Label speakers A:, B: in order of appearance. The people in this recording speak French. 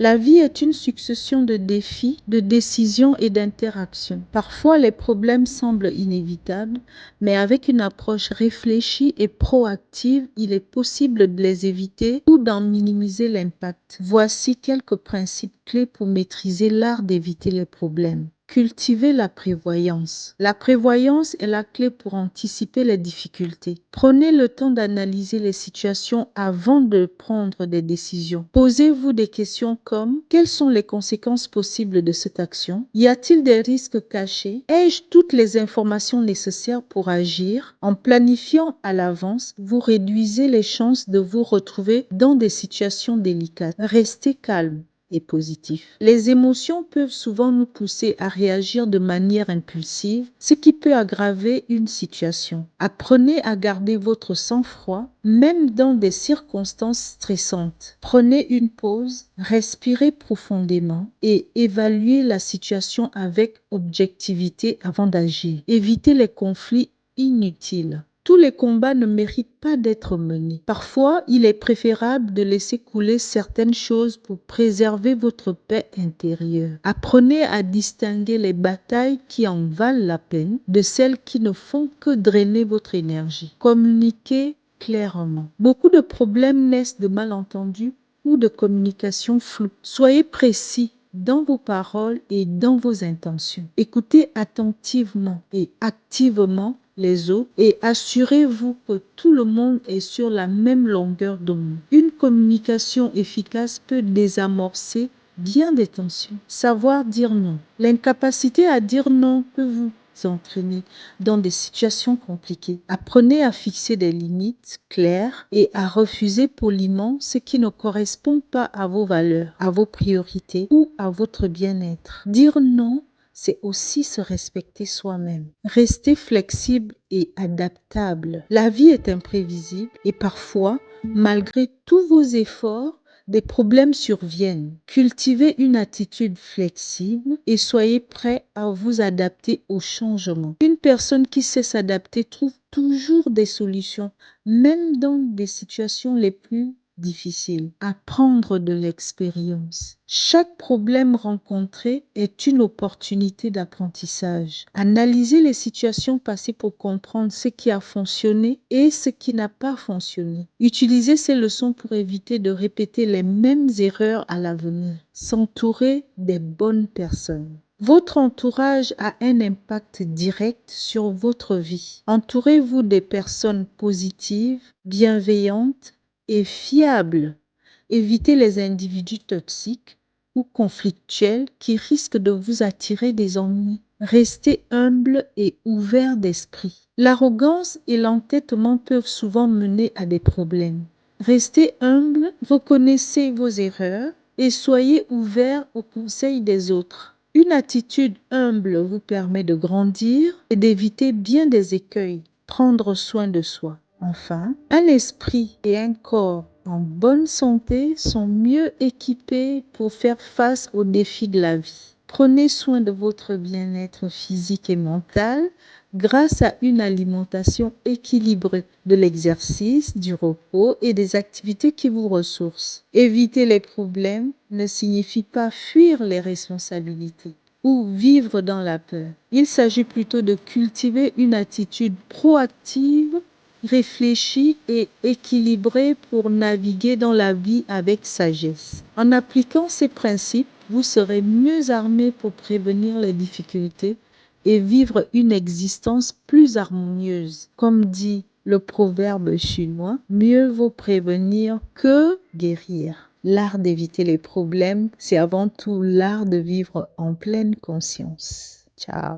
A: La vie est une succession de défis, de décisions et d'interactions. Parfois, les problèmes semblent inévitables, mais avec une approche réfléchie et proactive, il est possible de les éviter ou d'en minimiser l'impact. Voici quelques principes clés pour maîtriser l'art d'éviter les problèmes. Cultivez la prévoyance. La prévoyance est la clé pour anticiper les difficultés. Prenez le temps d'analyser les situations avant de prendre des décisions. Posez-vous des questions comme: quelles sont les conséquences possibles de cette action? Y a-t-il des risques cachés? Ai-je toutes les informations nécessaires pour agir? En planifiant à l'avance, vous réduisez les chances de vous retrouver dans des situations délicates. Restez calme et positif. Les émotions peuvent souvent nous pousser à réagir de manière impulsive, ce qui peut aggraver une situation. Apprenez à garder votre sang-froid, même dans des circonstances stressantes. Prenez une pause, respirez profondément et évaluez la situation avec objectivité avant d'agir. Évitez les conflits inutiles. Tous les combats ne méritent pas d'être menés. Parfois, il est préférable de laisser couler certaines choses pour préserver votre paix intérieure. Apprenez à distinguer les batailles qui en valent la peine de celles qui ne font que drainer votre énergie. Communiquez clairement. Beaucoup de problèmes naissent de malentendus ou de communication floue. Soyez précis dans vos paroles et dans vos intentions. Écoutez attentivement et activement les autres et assurez-vous que tout le monde est sur la même longueur d'onde. Une communication efficace peut désamorcer bien des tensions. Savoir dire non. L'incapacité à dire non peut vous entraîner dans des situations compliquées. Apprenez à fixer des limites claires et à refuser poliment ce qui ne correspond pas à vos valeurs, à vos priorités ou à votre bien-être. Dire non, c'est aussi se respecter soi-même. Restez flexible et adaptable. La vie est imprévisible et parfois, malgré tous vos efforts, des problèmes surviennent. Cultivez une attitude flexible et soyez prêt à vous adapter au changement. Une personne qui sait s'adapter trouve toujours des solutions, même dans des situations les plus difficile. Apprendre de l'expérience. Chaque problème rencontré est une opportunité d'apprentissage. Analysez les situations passées pour comprendre ce qui a fonctionné et ce qui n'a pas fonctionné. Utilisez ces leçons pour éviter de répéter les mêmes erreurs à l'avenir. S'entourer des bonnes personnes. Votre entourage a un impact direct sur votre vie. Entourez-vous des personnes positives, bienveillantes et fiables. Évitez les individus toxiques ou conflictuels qui risquent de vous attirer des ennuis. Restez humble et ouvert d'esprit. L'arrogance et l'entêtement peuvent souvent mener à des problèmes. Restez humble, reconnaissez vos erreurs et soyez ouvert aux conseils des autres. Une attitude humble vous permet de grandir et d'éviter bien des écueils. Prendre soin de soi. Enfin, un esprit et un corps en bonne santé sont mieux équipés pour faire face aux défis de la vie. Prenez soin de votre bien-être physique et mental grâce à une alimentation équilibrée, de l'exercice, du repos et des activités qui vous ressourcent. Éviter les problèmes ne signifie pas fuir les responsabilités ou vivre dans la peur. Il s'agit plutôt de cultiver une attitude proactive, réfléchie et équilibrée pour naviguer dans la vie avec sagesse. En appliquant ces principes, vous serez mieux armé pour prévenir les difficultés et vivre une existence plus harmonieuse. Comme dit le proverbe chinois, mieux vaut prévenir que guérir. L'art d'éviter les problèmes, c'est avant tout l'art de vivre en pleine conscience. Ciao.